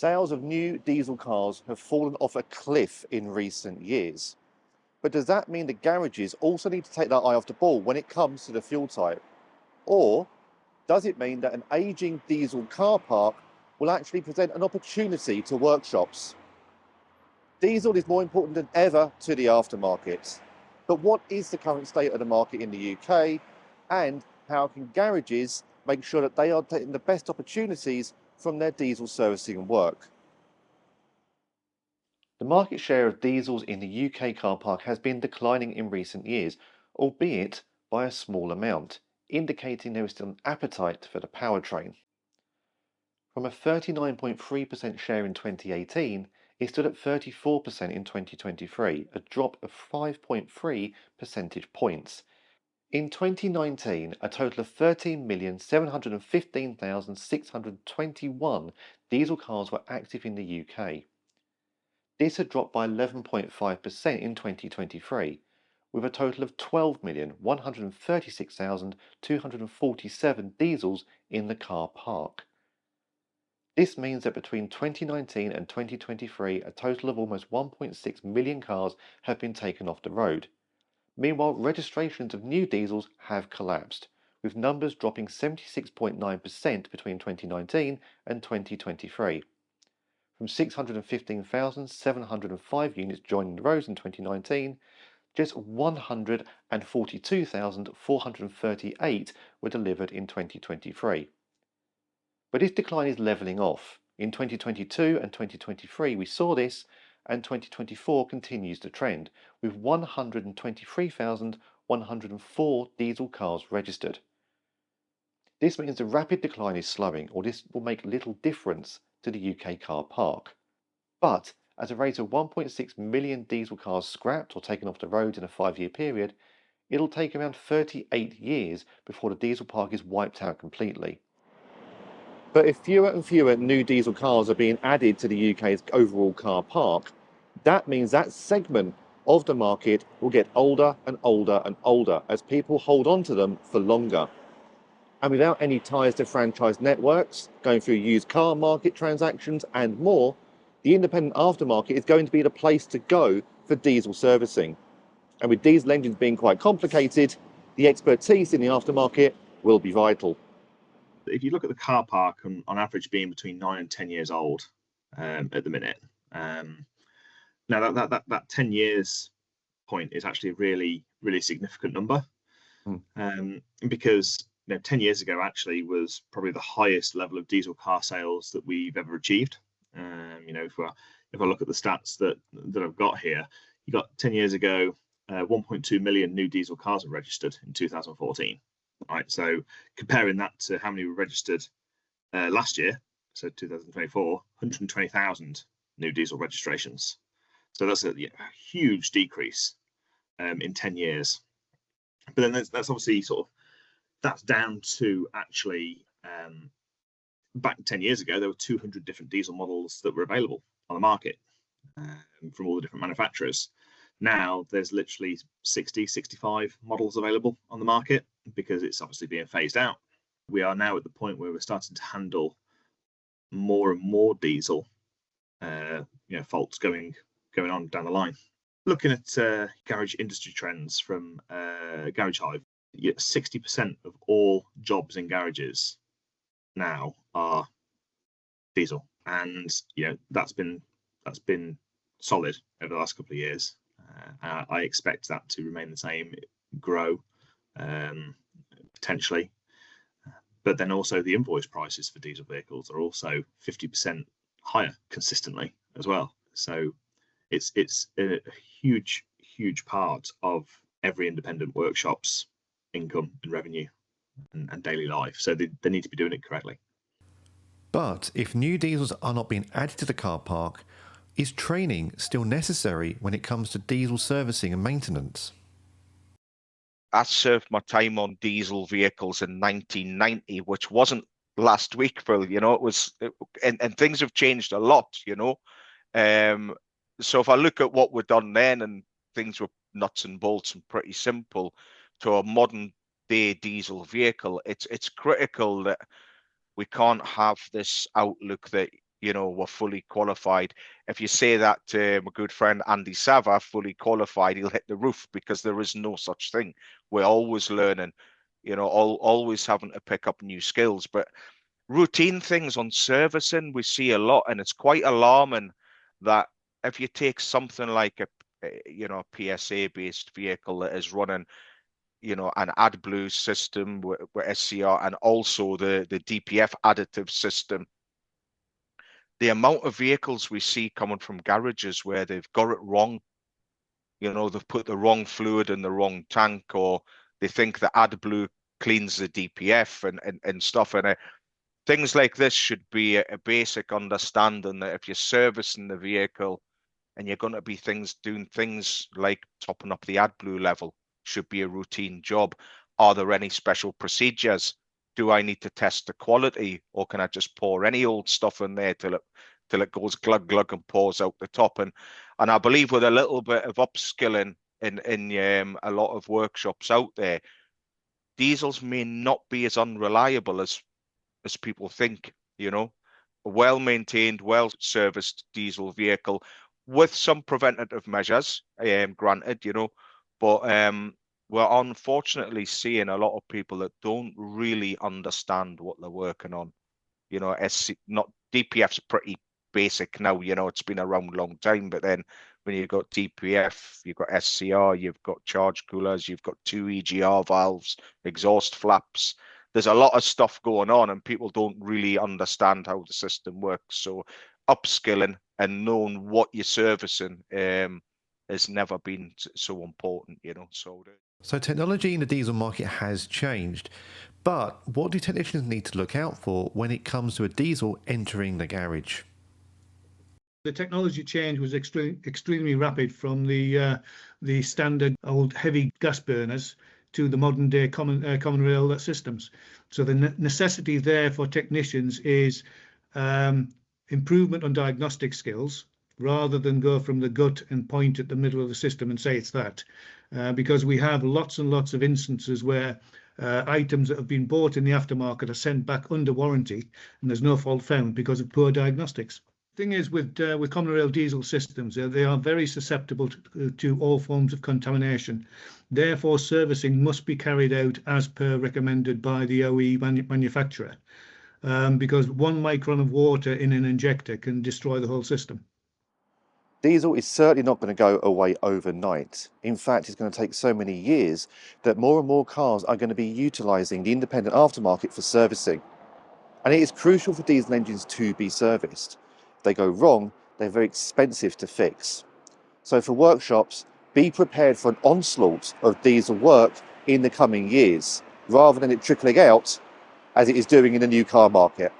Sales of new diesel cars have fallen off a cliff in recent years. But does that mean the garages also need to take their eye off the ball when it comes to the fuel type? Or does it mean that an aging diesel car park will actually present an opportunity to workshops? Diesel is more important than ever to the aftermarket. But what is the current state of the market in the UK? And how can garages make sure that they are taking the best opportunities from their diesel servicing and work? The market share of diesels in the UK car park has been declining in recent years, albeit by a small amount, indicating there is still an appetite for the powertrain. From a 39.3% share in 2018, it stood at 34% in 2023, a drop of 5.3 percentage points. In 2019, a total of 13,715,621 diesel cars were active in the UK. This had dropped by 11.5% in 2023, with a total of 12,136,247 diesels in the car park. This means that between 2019 and 2023, a total of almost 1.6 million cars have been taken off the road. Meanwhile, registrations of new diesels have collapsed, with numbers dropping 76.9% between 2019 and 2023. From 615,705 units joining the roads in 2019, just 142,438 were delivered in 2023. But this decline is levelling off. In 2022 and 2023 we saw this, and 2024 continues the trend, with 123,104 diesel cars registered. This means the rapid decline is slowing, or this will make little difference to the UK car park. But at a rate of 1.6 million diesel cars scrapped or taken off the road in a 5-year period, it'll take around 38 years before the diesel park is wiped out completely. But if fewer and fewer new diesel cars are being added to the UK's overall car park, that means that segment of the market will get older and older and older as people hold on to them for longer. And without any ties to franchise networks, going through used car market transactions and more, the independent aftermarket is going to be the place to go for diesel servicing. And with diesel engines being quite complicated, the expertise in the aftermarket will be vital. If you look at the car park, on average being between 9 and 10 years old at the minute, now that 10 years point is actually a really, really significant number, because 10 years ago actually was probably the highest level of diesel car sales that we've ever achieved. If I look at the stats that I've got here, you got 10 years ago, 1.2 million new diesel cars were registered in 2014. Right, so comparing that to how many were registered last year, so 2024, 120,000 new diesel registrations. So that's a huge decrease in 10 years. But then that's obviously that's down to actually back 10 years ago, there were 200 different diesel models that were available on the market from all the different manufacturers. Now there's literally 60, 65 models available on the market because it's obviously being phased out. We are now at the point where we're starting to handle more and more diesel faults going on down the line. Looking at garage industry trends from Garage Hive, 60% of all jobs in garages now are diesel, and that's been solid over the last couple of years. I expect that to remain the same, grow potentially, but then also the invoice prices for diesel vehicles are also 50% higher consistently as well. So it's a huge part of every independent workshop's income and revenue and daily life. So they need to be doing it correctly. But if new diesels are not being added to the car park, is training still necessary when it comes to diesel servicing and maintenance? I served my time on diesel vehicles in 1990, which wasn't last week, Phil. And things have changed a lot, So if I look at what we're done then, and things were nuts and bolts and pretty simple, to a modern day diesel vehicle, it's critical that we can't have this outlook that were fully qualified. If you say that to my good friend Andy Sava, fully qualified, he'll hit the roof, because there is no such thing. We're always learning, always having to pick up new skills. But routine things on servicing, we see a lot, and it's quite alarming that if you take something like a PSA-based vehicle that is running, an AdBlue system with SCR, and also the DPF additive system, the amount of vehicles we see coming from garages where they've got it wrong, they've put the wrong fluid in the wrong tank, or they think the AdBlue cleans the DPF and stuff. And things like this should be a basic understanding that if you're servicing the vehicle and you're going to be doing things like topping up the AdBlue level, should be a routine job. Are there any special procedures? Do I need to test the quality, or can I just pour any old stuff in there till it goes glug glug and pours out the top? And I believe with a little bit of upskilling in a lot of workshops out there, diesels may not be as unreliable as people think. A well-maintained, well-serviced diesel vehicle with some preventative measures, granted, but we're unfortunately seeing a lot of people that don't really understand what they're working on. DPF's pretty basic now, it's been around a long time, but then when you've got DPF, you've got SCR, you've got charge coolers, you've got 2 EGR valves, exhaust flaps. There's a lot of stuff going on, and people don't really understand how the system works. So upskilling and knowing what you're servicing has never been so important, So technology in the diesel market has changed, but what do technicians need to look out for when it comes to a diesel entering the garage? The technology change was extremely rapid from the standard old heavy gas burners to the modern day common rail systems. So the necessity there for technicians is improvement on diagnostic skills, rather than go from the gut and point at the middle of the system and say it's that, because we have lots and lots of instances where items that have been bought in the aftermarket are sent back under warranty and there's no fault found because of poor diagnostics. Thing is, with common rail diesel systems, they are very susceptible to all forms of contamination. Therefore, servicing must be carried out as per recommended by the OE manufacturer, because 1 micron of water in an injector can destroy the whole system. Diesel is certainly not going to go away overnight. In fact, it's going to take so many years that more and more cars are going to be utilising the independent aftermarket for servicing. And it is crucial for diesel engines to be serviced. If they go wrong, they're very expensive to fix. So for workshops, be prepared for an onslaught of diesel work in the coming years, rather than it trickling out as it is doing in the new car market.